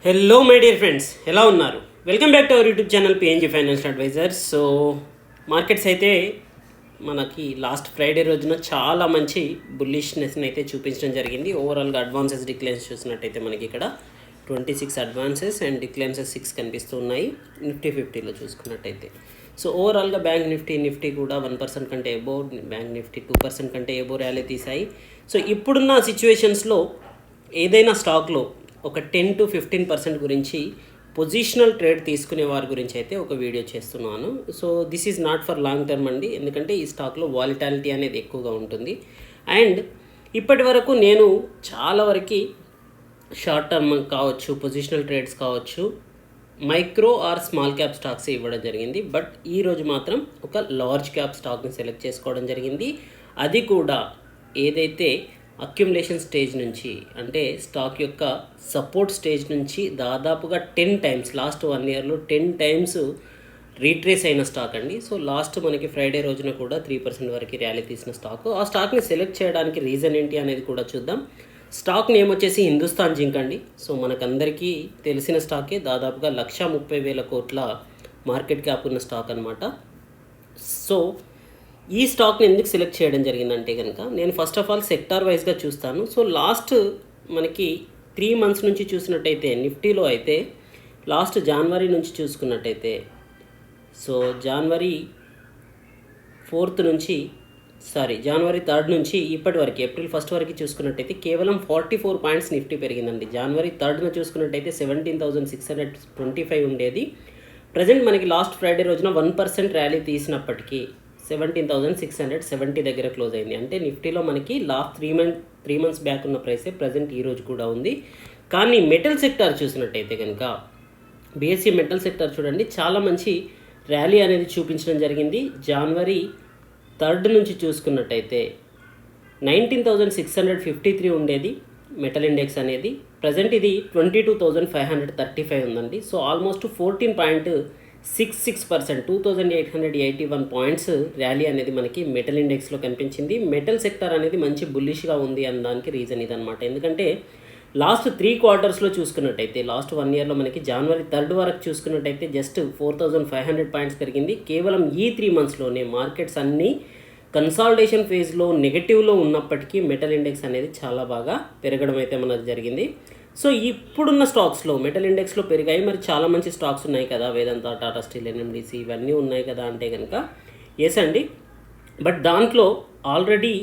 Hello my dear friends, ఎలా ఉన్నారు? Welcome back to our YouTube channel PNG financial advisers. So markets అయితే మనకి last Friday రోజున చాలా మంచి బుల్లిష్నెస్ని అయితే చూపించడం జరిగింది. ఓవరాల్గా అడ్వాన్సెస్ డిక్లైన్స్ చూసినట్టయితే మనకి ఇక్కడ 26 అడ్వాన్సెస్ అండ్ డిక్లైన్సెస్ 6 కనిపిస్తూ ఉన్నాయి నిఫ్టీ 50లో చూసుకున్నట్టయితే. సో ఓవరాల్గా బ్యాంక్ నిఫ్టీ కూడా 1% కంటే ఎబో, బ్యాంక్ నిఫ్టీ 2% కంటే ఎబో ర్యాలీ తీసాయి. సో ఇప్పుడున్న సిచ్యువేషన్స్లో ఏదైనా స్టాక్లో ఒక 10-15% గురించి పొజిషనల్ ట్రేడ్ తీసుకునే వారి గురించి అయితే ఒక వీడియో చేస్తున్నాను. So this is not for long term అండి, ఎందుకంటే ఈ స్టాక్లో వాలిటాలిటీ అనేది ఎక్కువగా ఉంటుంది. అండ్ ఇప్పటి వరకు నేను చాలా వరకు షార్ట్ టర్మ్ కావచ్చు, పొజిషనల్ ట్రేడ్స్ కావచ్చు, micro are small cap stocks ఇవ్వడం జరిగింది. బట్ ఈరోజు మాత్రం ఒక లార్జ్ క్యాప్ స్టాక్ని సెలెక్ట్ చేసుకోవడం జరిగింది. అది కూడా ఏదైతే అక్యుములేషన్ స్టేజ్ నుంచి, అంటే స్టాక్ యొక్క సపోర్ట్ స్టేజ్ నుంచి దాదాపుగా 10 టైమ్స్, లాస్ట్ 1 ఇయర్లో 10 టైమ్స్ రీట్రేస్ అయిన స్టాక్ అండి. సో లాస్ట్ మనకి ఫ్రైడే రోజున కూడా 3% వరకు ర్యాలీ తీసిన స్టాక్. ఆ స్టాక్ని సెలెక్ట్ చేయడానికి రీజన్ ఏంటి అనేది కూడా చూద్దాం. స్టాక్ నేమ్ వచ్చేసి హిందుస్థాన్ జింక్ అండి. సో మనకందరికీ తెలిసిన స్టాకే, దాదాపుగా 1,30,000 కోట్ల మార్కెట్ క్యాప్ ఉన్న స్టాక్ అనమాట. సో ఈ స్టాక్ని ఎందుకు సెలెక్ట్ చేయడం జరిగిందంటే కనుక, నేను ఫస్ట్ ఆఫ్ ఆల్ సెక్టార్ వైజ్గా చూస్తాను. సో లాస్ట్ మనకి 3 మంత్స్ నుంచి చూసినట్టయితే నిఫ్టీలో అయితే లాస్ట్ జనవరి నుంచి చూసుకున్నట్టయితే, సో జనవరి 3rd నుంచి ఇప్పటి వరకు ఏప్రిల్ 1 వరకు చూసుకున్నట్టయితే కేవలం 44 పాయింట్స్ నిఫ్టీ పెరిగిందండి. జనవరి 3న చూసుకున్నట్టయితే 17,625 ఉండేది. ప్రజెంట్ మనకి లాస్ట్ ఫ్రైడే రోజున 1% ర్యాలీ తీసినప్పటికీ 17,670 దగ్గర క్లోజ్ అయింది. అంటే నిఫ్టీలో మనకి లాస్ట్ 3 మంత్స్ బ్యాక్ ఉన్న ప్రైసే ప్రజెంట్ ఈ రోజు కూడా ఉంది. కానీ మెటల్ సెక్టార్ చూసినట్టయితే కనుక, బీఎస్సీ మెటల్ సెక్టార్ చూడండి, చాలా మంచి ర్యాలీ అనేది చూపించడం జరిగింది. జనవరి 3rd నుంచి చూసుకున్నట్టయితే 19,653 ఉండేది మెటల్ ఇండెక్స్ అనేది. ప్రజెంట్ ఇది 22,535 ఉందండి. సో ఆల్మోస్ట్ 14.66%, 2,881 పాయింట్స్ ర్యాలీ అనేది మనకి మెటల్ ఇండెక్స్లో కనిపించింది. మెటల్ సెక్టర్ అనేది మంచి బుల్లిష్గా ఉంది అనడానికి రీజన్ ఇదనమాట. ఎందుకంటే లాస్ట్ 3 క్వార్టర్స్లో చూసుకున్నట్టయితే, లాస్ట్ 1 ఇయర్లో మనకి జనవరి 3rd వరకు చూసుకున్నట్టయితే జస్ట్ 4,500 పాయింట్స్ పెరిగింది. కేవలం ఈ 3 మంత్స్లోనే మార్కెట్స్ అన్నీ కన్సాలిడేషన్ ఫేజ్లో నెగటివ్లో ఉన్నప్పటికీ మెటల్ ఇండెక్స్ అనేది చాలా బాగా పెరగడం అయితే మనకు జరిగింది. సో ఇప్పుడున్న స్టాక్స్లో మెటల్ ఇండెక్స్లో పెరిగాయి. మరి చాలా మంచి స్టాక్స్ ఉన్నాయి కదా, వేదాంత, టాటా స్టీల్, ఎన్ఎండిసి ఇవన్నీ ఉన్నాయి కదా అంటే కనుక ఎస్ అండి. బట్ దాంట్లో ఆల్రెడీ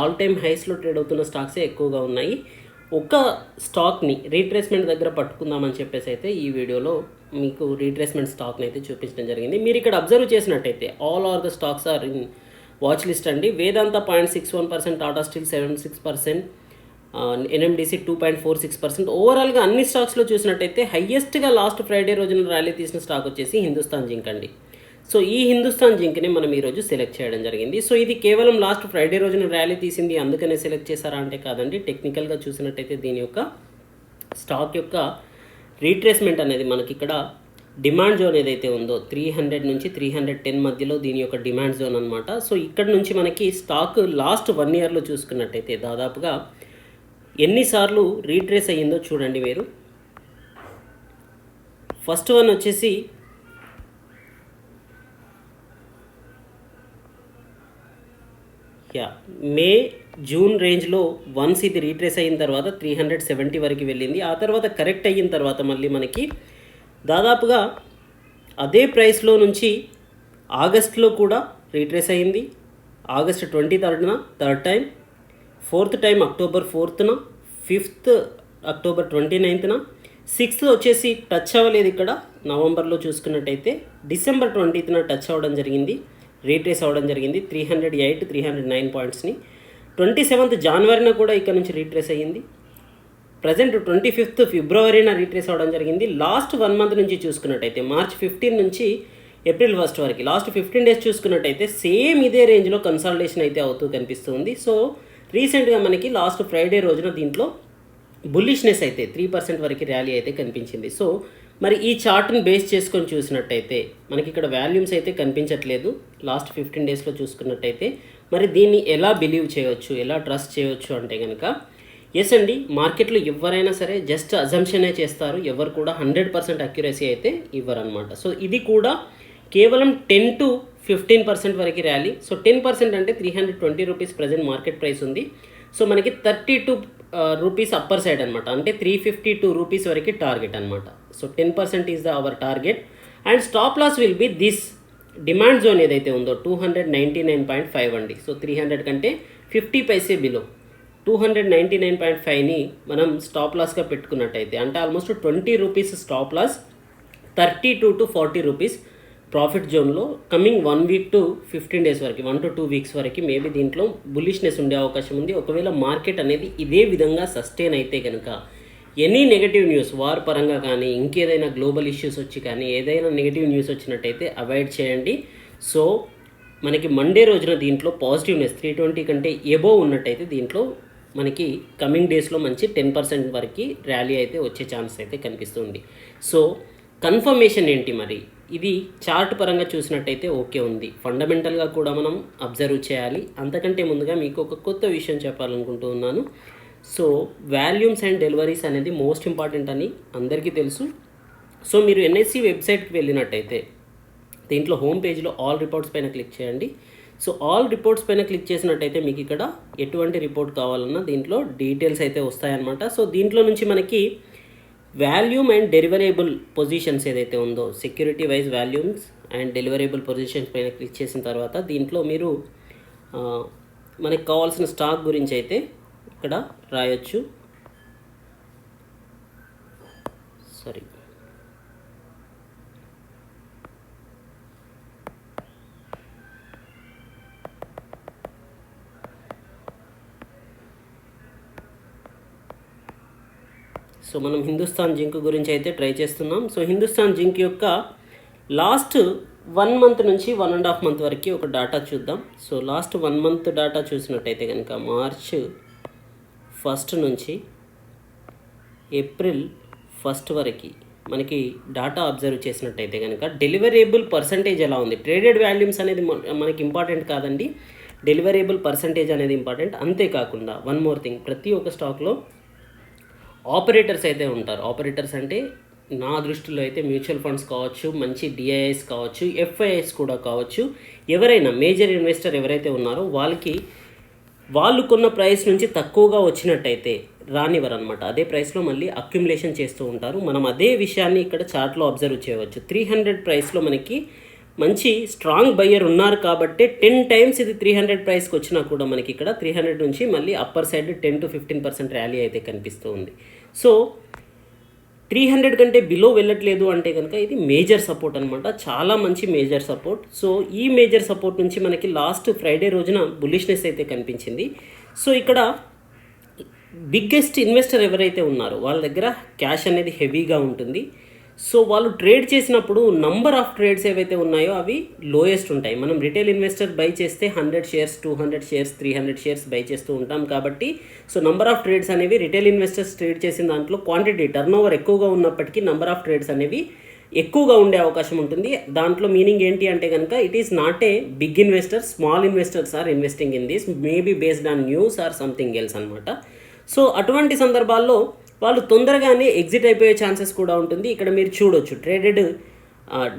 ఆల్ టైమ్ హైస్లో ట్రేడ్ అవుతున్న స్టాక్సే ఎక్కువగా ఉన్నాయి. ఒక స్టాక్ని రీట్రేస్మెంట్ దగ్గర పట్టుకుందామని చెప్పేసి అయితే ఈ వీడియోలో మీకు రీట్రేస్మెంట్ స్టాక్ని అయితే చూపించడం జరిగింది. మీరు ఇక్కడ అబ్జర్వ్ చేసినట్టయితే all are the stocks are in watch list అండి. Vedanta 0.61%, Tata Steel 76%, NMDC 2.46%. ఓవరాల్గా అన్ని స్టాక్స్లో చూసినట్టయితే హయ్యెస్ట్గా లాస్ట్ ఫ్రైడే రోజున ర్యాలీ తీసిన స్టాక్ వచ్చేసి హిందుస్థాన్ జింక్ అండి. సో ఈ హిందుస్థాన్ జింక్ని మనం ఈరోజు సెలెక్ట్ చేయడం జరిగింది. సో ఇది కేవలం లాస్ట్ ఫ్రైడే రోజున ర్యాలీ తీసింది అందుకనే సెలెక్ట్ చేశారా అంటే కాదండి. టెక్నికల్గా చూసినట్టయితే దీని యొక్క స్టాక్ యొక్క రీట్రేస్మెంట్ అనేది మనకి ఇక్కడ డిమాండ్ జోన్ ఏదైతే ఉందో 300 నుంచి 310 మధ్యలో దీని యొక్క డిమాండ్ జోన్ అనమాట. సో ఇక్కడ నుంచి మనకి స్టాక్ లాస్ట్ 1 ఇయర్లో చూసుకున్నట్టయితే దాదాపుగా ఎన్నిసార్లు రీట్రేస్ అయ్యిందో చూడండి మీరు. ఫస్ట్ వన్ వచ్చేసి మే జూన్ రేంజ్లో వన్స్ ఇది రీట్రేస్ అయిన తర్వాత 370 వరకు వెళ్ళింది. ఆ తర్వాత కరెక్ట్ అయిన తర్వాత మళ్ళీ మనకి దాదాపుగా అదే ప్రైస్లో నుంచి ఆగస్ట్లో కూడా రీట్రేస్ అయింది. August 23rd 3rd time, 4th time October 4th, 5th October 29th, 6th వచ్చేసి టచ్ అవ్వలేదు. ఇక్కడ నవంబర్లో చూసుకున్నట్టయితే డిసెంబర్ 20th టచ్ అవ్వడం జరిగింది, రీట్రేస్ అవ్వడం జరిగింది 308, 309 పాయింట్స్ని. 27th జనవరిన కూడా ఇక్కడ నుంచి రీట్రేస్ అయ్యింది. ప్రజెంట్ 25th ఫిబ్రవరిన రీట్రేస్ అవ్వడం జరిగింది. లాస్ట్ 1 మంత్ నుంచి చూసుకున్నట్టయితే మార్చ్ 15 నుంచి ఏప్రిల్ 1 వరకు లాస్ట్ 15 డేస్ చూసుకున్నట్టయితే సేమ్ ఇదే రేంజ్లో కన్సాలిడేషన్ అయితే అవుతూ కనిపిస్తుంది. సో రీసెంట్గా మనకి లాస్ట్ ఫ్రైడే రోజున దీంట్లో బుల్లిష్నెస్ అయితే 3% వరకు ర్యాలీ అయితే కనిపించింది. సో మరి ఈ చార్ట్ని బేస్ చేసుకొని చూసినట్టయితే మనకి ఇక్కడ వాల్యూమ్స్ అయితే కనిపించట్లేదు లాస్ట్ 15 డేస్లో చూసుకున్నట్టయితే. మరి దీన్ని ఎలా బిలీవ్ చేయవచ్చు, ఎలా ట్రస్ట్ చేయవచ్చు అంటే కనుక ఎస్ అండి, మార్కెట్లో ఎవరైనా సరే జస్ట్ అజంప్షనే చేస్తారు, ఎవరు కూడా 100% అక్యురసీ అయితే ఇవ్వరనమాట. సో ఇది కూడా కేవలం 10 to 15% వరకు ర్యాలీ. సో 10% అంటే 320 రూపీస్ ప్రజెంట్ మార్కెట్ ప్రైస్ ఉంది. సో మనకి 32 రూపీస్ అప్పర్ సైడ్ అనమాట, అంటే 352 రూపీస్ వరకు టార్గెట్ అనమాట. So 10% is our target and stop loss will be this demand zone ఏదైతే ఉందో 299.5 అండి. సో 300 కంటే 50 పైసే బిలో 299.5ని మనం స్టాప్ లాస్గా పెట్టుకున్నట్టయితే అంటే almost 20 rupees stop loss, 32 to 40 rupees profit జోన్లో కమింగ్ 1 వీక్ to 15 డేస్ వరకు, 1 to 2 వీక్స్ వరకు మేబీ దీంట్లో బుల్లిష్నెస్ ఉండే అవకాశం ఉంది. ఒకవేళ మార్కెట్ అనేది ఇదే విధంగా సస్టైన్ అయితే కనుక ఎనీ నెగటివ్ న్యూస్ వార్ పరంగా కానీ ఇంకేదైనా గ్లోబల్ ఇష్యూస్ వచ్చి కానీ ఏదైనా నెగటివ్ న్యూస్ వచ్చినట్టయితే అవాయిడ్ చేయండి. సో మనకి మండే రోజున దీంట్లో పాజిటివ్నెస్ 320 కంటే ఎబో ఉన్నట్టయితే దీంట్లో మనకి కమింగ్ డేస్లో మంచి 10% వరకు ర్యాలీ అయితే వచ్చే ఛాన్స్ అయితే కనిపిస్తుంది. సో కన్ఫర్మేషన్ ఏంటి మరి, ఇది చార్ట్ పరంగా చూసినట్టయితే ఓకే ఉంది, ఫండమెంటల్గా కూడా మనం అబ్జర్వ్ చేయాలి. అంతకంటే ముందుగా మీకు ఒక కొత్త విషయం చెప్పాలనుకుంటూ ఉన్నాను. సో వాల్యూమ్స్ అండ్ డెలివరీస్ అనేది మోస్ట్ ఇంపార్టెంట్ అని అందరికీ తెలుసు. సో మీరు ఎన్ఎస్సి వెబ్సైట్కి వెళ్ళినట్టయితే దీంట్లో హోమ్ పేజ్లో ఆల్ రిపోర్ట్స్ పైన క్లిక్ చేయండి. సో ఆల్ రిపోర్ట్స్ పైన క్లిక్ చేసినట్టయితే మీకు ఇక్కడ ఎటువంటి రిపోర్ట్ కావాలన్నా దీంట్లో డీటెయిల్స్ అయితే వస్తాయన్నమాట. సో దీంట్లో నుంచి మనకి వాల్యూమ్ అండ్ డెలివరేబుల్ పొజిషన్స్ ఏదైతే ఉందో security wise volumes and deliverable positions పైన క్లిక్ చేసిన తర్వాత దీంట్లో మీరు మనకి కావాల్సిన స్టాక్ గురించి అయితే ఇక్కడ రాయొచ్చు. సారీ, సో మనం హిందుస్థాన్ జింక్ గురించి అయితే ట్రై చేస్తున్నాం. సో హిందుస్థాన్ జింక్ యొక్క లాస్ట్ 1 మంత్ నుంచి 1.5 మంత్ వరకు ఒక డాటా చూద్దాం. సో లాస్ట్ 1 మంత్ డాటా చూసినట్టయితే కనుక మార్చ్ 1 నుంచి ఏప్రిల్ 1 వరకు మనకి డాటా అబ్జర్వ్ చేసినట్టయితే కనుక డెలివరేబుల్ పర్సంటేజ్ ఎలా ఉంది. ట్రేడెడ్ వాల్యూమ్స్ అనేది మనకి ఇంపార్టెంట్ కాదండి, డెలివరేబుల్ పర్సంటేజ్ అనేది ఇంపార్టెంట్. అంతేకాకుండా వన్ మోర్ థింగ్, ప్రతి ఒక్క స్టాక్లో ఆపరేటర్స్ అయితే ఉంటారు. ఆపరేటర్స్ అంటే నా దృష్టిలో అయితే మ్యూచువల్ ఫండ్స్ కావచ్చు, మంచి డిఐఎస్ కావచ్చు, ఎఫ్ఐఎస్ కూడా కావచ్చు, ఎవరైనా మేజర్ ఇన్వెస్టర్ ఎవరైతే ఉన్నారో వాళ్ళకి వాళ్ళు కొన్న ప్రైస్ నుంచి తక్కువగా వచ్చినట్టయితే రానివ్వరు అనమాట, అదే ప్రైస్లో మళ్ళీ అక్యుములేషన్ చేస్తూ ఉంటారు. మనం అదే విషయాన్ని ఇక్కడ చార్ట్లో అబ్జర్వ్ చేయవచ్చు. 300 ప్రైస్లో మనకి మంచి స్ట్రాంగ్ బయ్యర్ ఉన్నారు కాబట్టి 10 టైమ్స్ ఇది 300 ప్రైస్కి వచ్చినా కూడా మనకి ఇక్కడ 300 నుంచి మళ్ళీ అప్పర్ సైడ్ 10 to 15% ర్యాలీ అయితే కనిపిస్తూ ఉంది. సో 300 కంటే బిలో వెళ్ళట్లేదు అంటే కనుక ఇది మేజర్ సపోర్ట్ అనమాట, చాలా మంచి మేజర్ సపోర్ట్. సో ఈ మేజర్ సపోర్ట్ నుంచి మనకి లాస్ట్ ఫ్రైడే రోజున బుల్లిష్నెస్ అయితే కనిపించింది. సో ఇక్కడ బిగ్గెస్ట్ ఇన్వెస్టర్ ఎవరైతే ఉన్నారో వాళ్ళ దగ్గర క్యాష్ అనేది హెవీగా ఉంటుంది. సో వాళ్ళు ట్రేడ్ చేసినప్పుడు నంబర్ ఆఫ్ ట్రేడ్స్ ఏవైతే ఉన్నాయో అవి లోయెస్ట్ ఉంటాయి. మనం రిటైల్ ఇన్వెస్టర్ బై చేస్తే 100 షేర్స్ 200 షేర్స్ 300 షేర్స్ బై చేస్తూ ఉంటాం కాబట్టి సో నంబర్ ఆఫ్ ట్రేడ్స్ అనేవి రిటైల్ ఇన్వెస్టర్స్ ట్రేడ్ చేసిన దాంట్లో క్వాంటిటీ టర్నోవర్ ఎక్కువగా ఉన్నప్పటికీ నంబర్ ఆఫ్ ట్రేడ్స్ అనేవి ఎక్కువగా ఉండే అవకాశం ఉంటుంది. దాంట్లో మీనింగ్ ఏంటి అంటే కనుక it is not a big investor, small investors are investing in this, maybe based on news or something else అనమాట. సో అటువంటి సందర్భాల్లో వాళ్ళు తొందరగానే ఎగ్జిట్ అయిపోయే ఛాన్సెస్ కూడా ఉంటుంది. ఇక్కడ మీరు చూడొచ్చు traded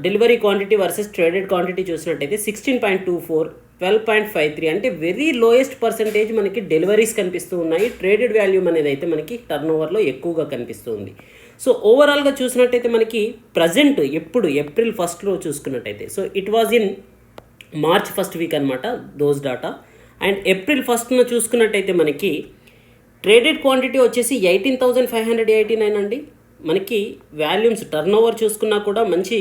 delivery quantity versus traded quantity చూసినట్టయితే 16.24, 12.53 అంటే వెరీ లోయెస్ట్ పర్సంటేజ్ మనకి డెలివరీస్ కనిపిస్తూ ఉన్నాయి. ట్రేడెడ్ వాల్యూమ్ అనేది అయితే మనకి టర్న్ ఓవర్లో ఎక్కువగా కనిపిస్తుంది. సో ఓవరాల్గా చూసినట్టయితే మనకి ప్రజెంట్ ఎప్పుడు ఏప్రిల్ 1లో చూసుకున్నట్టయితే so it was in March 1 week అనమాట దోస్ డాటా. అండ్ ఏప్రిల్ 1న చూసుకున్నట్టయితే మనకి ట్రేడెడ్ క్వాంటిటీ వచ్చేసి 18,589 అండి. మనకి వాల్యూమ్స్ టర్న్ ఓవర్ చూసుకున్నా కూడా మంచి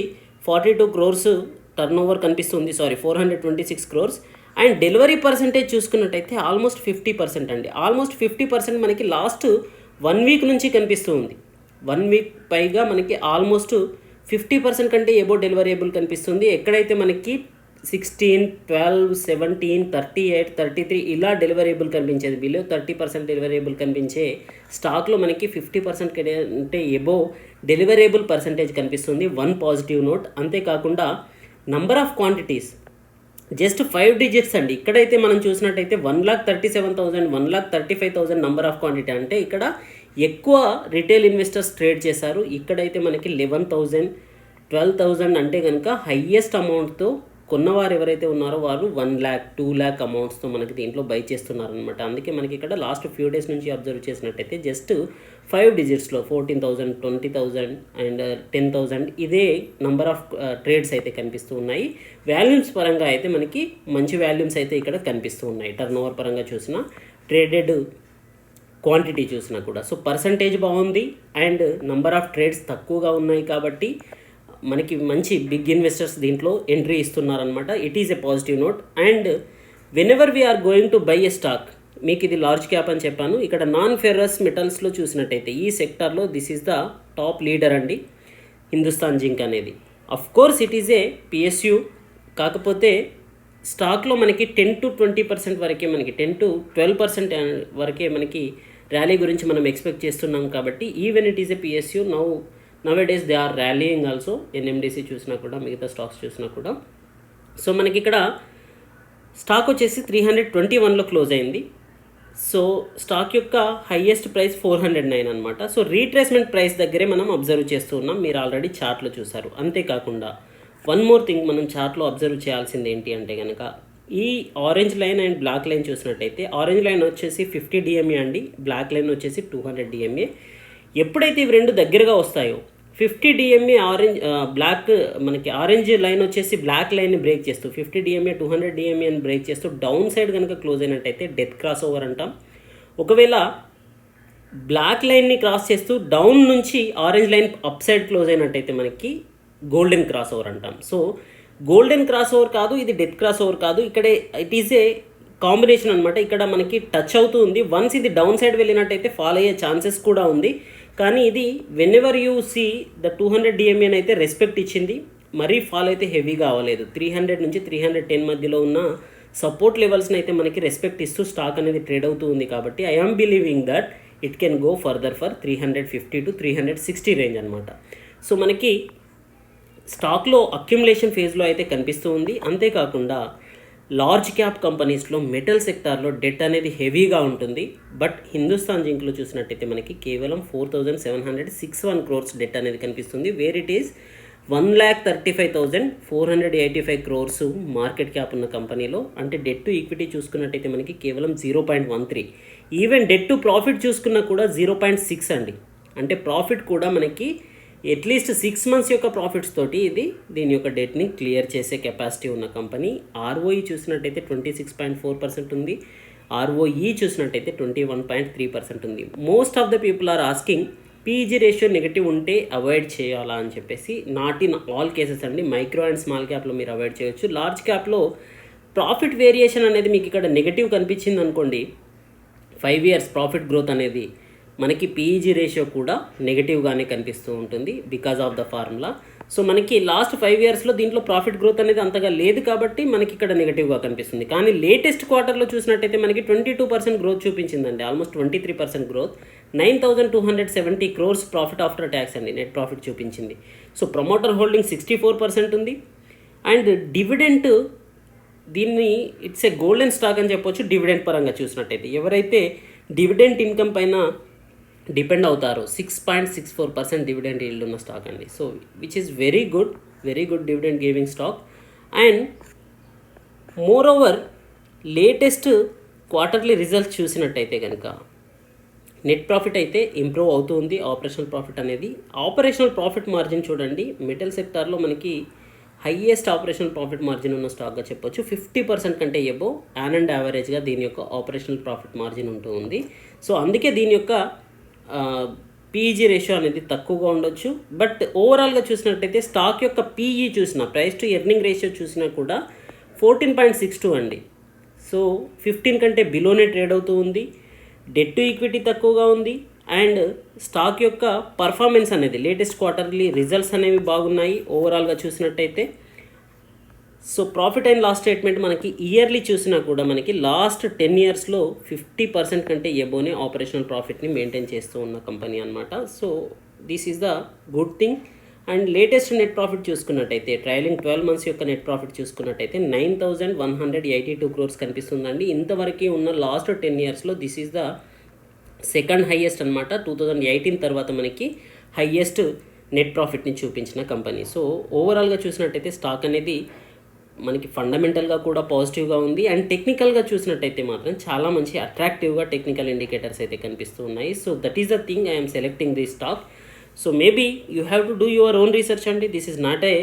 42 crores టర్న్ ఓవర్ కనిపిస్తుంది, 426 crores. అండ్ డెలివరీ పర్సంటేజ్ చూసుకున్నట్టయితే ఆల్మోస్ట్ 50% అండి. ఆల్మోస్ట్ 50% మనకి లాస్ట్ 1 వీక్ నుంచి కనిపిస్తూ ఉంది. 1 వీక్ పైగా మనకి ఆల్మోస్ట్ 50% కంటే ఎబో డెలివరేబుల్ కనిపిస్తుంది. ఎక్కడైతే మనకి 16, 12, 17, 38, 33 ఇలా డెలివరేబుల్ కనిపించేది, బిలో 30% డెలివరేబుల్ కనిపించే స్టాక్లో మనకి 50% కంటే ఎబో డెలివరేబుల్ పర్సంటేజ్ కనిపిస్తుంది. One positive note. అంతేకాకుండా number of quantities just 5 digits అండి. ఇక్కడైతే మనం చూసినట్టయితే 1,37,000, 1,35,000 నంబర్ ఆఫ్ క్వాంటిటీ. అంటే ఇక్కడ ఎక్కువ రిటైల్ ఇన్వెస్టర్స్ ట్రేడ్ చేశారు. ఇక్కడైతే మనకి 11,000, 12,000 అంటే కనుక హయ్యెస్ట్ అమౌంట్తో కొన్నవారు ఎవరైతే ఉన్నారో వారు 1 lakh, 2 lakh అమౌంట్స్తో మనకి దీంట్లో బై చేస్తున్నారనమాట. అందుకే మనకి ఇక్కడ లాస్ట్ ఫ్యూ డేస్ నుంచి అబ్జర్వ్ చేసినట్టయితే జస్ట్ 5 డిజిట్స్లో 14,000, 20,000 అండ్ 10,000 ఇదే నంబర్ ఆఫ్ ట్రేడ్స్ అయితే కనిపిస్తూ ఉన్నాయి. వాల్యూమ్స్ పరంగా అయితే మనకి మంచి వాల్యూమ్స్ అయితే ఇక్కడ కనిపిస్తూ ఉన్నాయి. టర్న్ ఓవర్ పరంగా చూసినా, ట్రేడెడ్ క్వాంటిటీ చూసినా కూడా. సో పర్సంటేజ్ బాగుంది అండ్ నంబర్ ఆఫ్ ట్రేడ్స్ తక్కువగా ఉన్నాయి కాబట్టి మనకి మంచి బిగ్ ఇన్వెస్టర్స్ దీంట్లో ఎంట్రీ ఇస్తున్నారనమాట. It is a positive note. And whenever we're going to buy a stock, మీకు ఇది లార్జ్ క్యాప్ అని చెప్పాను. ఇక్కడ నాన్ ఫెర్రస్ మెటల్స్లో చూసినట్టయితే ఈ సెక్టార్లో this is the top leader అండి, హిందుస్థాన్ జింక్ అనేది. Of course it is a PSU, కాకపోతే స్టాక్లో మనకి 10 to 20% వరకే, మనకి 10 to 12% వరకే మనకి ర్యాలీ గురించి మనం ఎక్స్పెక్ట్ చేస్తున్నాం. కాబట్టి even it is a PSU nowadays they are rallying also. NMDC చూసినా కూడా, మిగతా స్టాక్స్ చూసినా కూడా. సో మనకి ఇక్కడ స్టాక్ వచ్చేసి 321లో క్లోజ్ అయింది. సో స్టాక్ యొక్క హైయెస్ట్ ప్రైస్ 409 అనమాట. సో రీట్రేస్మెంట్ ప్రైస్ దగ్గరే మనం అబ్జర్వ్ చేస్తూ ఉన్నాం, మీరు ఆల్రెడీ చార్ట్లో చూసారు. అంతేకాకుండా వన్ మోర్ థింగ్ మనం చార్ట్లో అబ్జర్వ్ చేయాల్సింది ఏంటి అంటే కనుక ఈ orange line and black line చూసినట్టయితే ఆరెంజ్ లైన్ వచ్చేసి 50 DMA అండి, బ్లాక్ లైన్ వచ్చేసి 200 DMA. ఎప్పుడైతే ఇవి రెండు దగ్గరగా వస్తాయో 50 DMA బ్లాక్ మనకి ఆరెంజ్ లైన్ వచ్చేసి బ్లాక్ లైన్ని బ్రేక్ చేస్తూ 50 DMA 200 DMA అని బ్రేక్ చేస్తూ డౌన్ సైడ్ కనుక క్లోజ్ అయినట్టయితే డెత్ క్రాస్ ఓవర్ అంటాం. ఒకవేళ బ్లాక్ లైన్ని క్రాస్ చేస్తూ డౌన్ నుంచి orange line up side close అయినట్టయితే మనకి గోల్డెన్ క్రాస్ ఓవర్ అంటాం. సో గోల్డెన్ క్రాస్ ఓవర్ కాదు, ఇది డెత్ క్రాస్ ఓవర్ కాదు, ఇక్కడే ఇట్ ఈస్ ఏ కాంబినేషన్ అనమాట. ఇక్కడ మనకి టచ్ అవుతూ ఉంది. వన్స్ ఇది డౌన్ సైడ్ వెళ్ళినట్టయితే ఫాల్ అయ్యే ఛాన్సెస్ కూడా ఉంది. కానీ ఇది whenever you see the 200 DMA అయితే రెస్పెక్ట్ ఇచ్చింది, మరీ ఫాల్ అయితే హెవీగా అవ్వలేదు. 300 నుంచి 310 మధ్యలో ఉన్న సపోర్ట్ లెవెల్స్ని అయితే మనకి రెస్పెక్ట్ ఇస్తూ స్టాక్ అనేది ట్రేడ్ అవుతూ ఉంది. కాబట్టి I am believing that it can go further for 350 to 360 range అనమాట. సో మనకి స్టాక్లో అక్యుములేషన్ ఫేజ్లో అయితే కనిపిస్తూ ఉంది. అంతేకాకుండా లార్జ్ క్యాప్ కంపెనీస్లో మెటల్ సెక్టార్లో డెట్ అనేది హెవీగా ఉంటుంది. బట్ హిందుస్థాన్ జింక్లో చూసినట్టయితే మనకి కేవలం 4,761 crores డెట్ అనేది కనిపిస్తుంది. Where it is 1,35,485 crores market cap ఉన్న కంపెనీలో. అంటే డెట్ టు ఈక్విటీ చూసుకున్నట్టయితే మనకి కేవలం 0.13. ఈవెన్ డెట్ టు ప్రాఫిట్ చూసుకున్నా కూడా 0.6 అండి. అంటే ప్రాఫిట్ కూడా మనకి అట్లీస్ట్ 6 months యొక్క ప్రాఫిట్స్ తోటి ఇది దీని యొక్క డెట్ని క్లియర్ చేసే కెపాసిటీ ఉన్న కంపెనీ. ROE చూసినట్టయితే 26.4% ఉంది. ROE చూసినట్టయితే 21.3% ఉంది. Most of the people are asking PEG ratio negative ఉంటే అవాయిడ్ చేయాలా అని చెప్పేసి. నాట్ ఇన్ ఆల్ కేసెస్ అండి, మైక్రో అండ్ స్మాల్ క్యాప్లో మీరు అవాయిడ్ చేయొచ్చు. లార్జ్ క్యాప్లో ప్రాఫిట్ వేరియేషన్ అనేది మీకు ఇక్కడ నెగిటివ్ కనిపించింది అనుకోండి, 5 years ప్రాఫిట్ గ్రోత్ అనేది మనకి PEG రేషియో కూడా నెగిటివ్గానే కనిపిస్తూ ఉంటుంది because of the formula. So మనకి లాస్ట్ 5 yearsలో దీంట్లో ప్రాఫిట్ గ్రోత్ అనేది అంతగా లేదు కాబట్టి మనకి ఇక్కడ నెగిటివ్గా కనిపిస్తుంది. కానీ లేటెస్ట్ క్వార్టర్లో చూసినట్టయితే మనకి 22% గ్రోత్ చూపించిందండి, almost 23% growth. 9,270 crores profit after tax అండి, నెట్ ప్రాఫిట్ చూపించింది. సో ప్రమోటర్ హోల్డింగ్ 64% ఉంది. అండ్ డివిడెంట్ దీన్ని ఇట్స్ ఏ గోల్డెన్ స్టాక్ అని చెప్పొచ్చు. డివిడెంట్ పరంగా చూసినట్టయితే ఎవరైతే డివిడెంట్ ఇన్కమ్ పైన డిపెండ్ అవుతారు, 6.64% డివిడెంట్ ఈల్డ్ ఉన్న స్టాక్ అండి. So which is very good dividend giving stock. And more over latest quarterly results చూసినట్టయితే కనుక నెట్ ప్రాఫిట్ అయితే ఇంప్రూవ్ అవుతుంది. ఆపరేషనల్ ప్రాఫిట్ అనేది, ఆపరేషనల్ ప్రాఫిట్ మార్జిన్ చూడండి, మెటల్ సెక్టార్లో మనకి హైయెస్ట్ ఆపరేషనల్ ప్రాఫిట్ మార్జిన్ ఉన్న స్టాక్గా చెప్పొచ్చు. 50% కంటే ఎబో అండ్ యావరేజ్గా దీని యొక్క ఆపరేషనల్ ప్రాఫిట్ మార్జిన్ ఉంటూ ఉంది. సో అందుకే దీని యొక్క PEG రేషియో అనేది తక్కువగా ఉండొచ్చు. బట్ ఓవరాల్గా చూసినట్టయితే స్టాక్ యొక్క PE చూసిన, ప్రైస్ టు ఎర్నింగ్ రేషియో చూసినా కూడా 14.62 అండి. సో 15 కంటే బిలోనే ట్రేడ్ అవుతూ ఉంది. డెట్ టు ఈక్విటీ తక్కువగా ఉంది. అండ్ స్టాక్ యొక్క పర్ఫార్మెన్స్ అనేది లేటెస్ట్ క్వార్టర్లీ రిజల్ట్స్ అనేవి బాగున్నాయి ఓవరాల్గా చూసినట్టయితే. So profit and loss statement మనకి ఇయర్లీ చూసినా కూడా మనకి లాస్ట్ 10 yearsలో 50% కంటే ఎబోనే ఆపరేషనల్ ప్రాఫిట్ని మెయింటైన్ చేస్తూ ఉన్న కంపెనీ అనమాట. So this is the good thing. And latest net profit చూసుకున్నట్టయితే ట్రైలింగ్ 12 మంత్స్ యొక్క నెట్ ప్రాఫిట్ చూసుకున్నట్టయితే 9,182 crores కనిపిస్తుందండి. ఇంతవరకు ఉన్న లాస్ట్ 10 yearsలో this is the second highest అనమాట. 2018 తర్వాత మనకి హైయెస్ట్ నెట్ ప్రాఫిట్ని చూపించిన కంపెనీ. సో ఓవరాల్గా చూసినట్టయితే స్టాక్ అనేది మనకి ఫండమెంటల్గా కూడా పాజిటివ్గా ఉంది. అండ్ టెక్నికల్గా చూసినట్టయితే మాత్రం చాలా మంచి అట్రాక్టివ్గా టెక్నికల్ ఇండికేటర్స్ అయితే కనిపిస్తూ ఉన్నాయి. So that is the thing I'm selecting this stock. So maybe you have to do your own research అండి. This is not a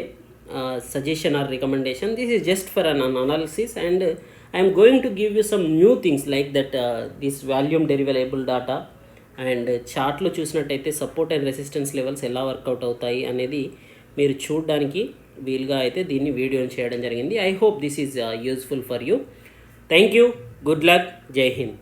suggestion or recommendation. This is just for an analysis and I'm going to give you some new things like that this volume deliverable data and చార్ట్లో చూసినట్టయితే support and resistance levels ఎలా work out అవుతాయి అనేది మీరు చూడడానికి వీలుగా అయితే దీన్ని వీడియోని చేయడం జరిగింది. I hope this is useful for you. Thank you. Good luck. జై హింద్.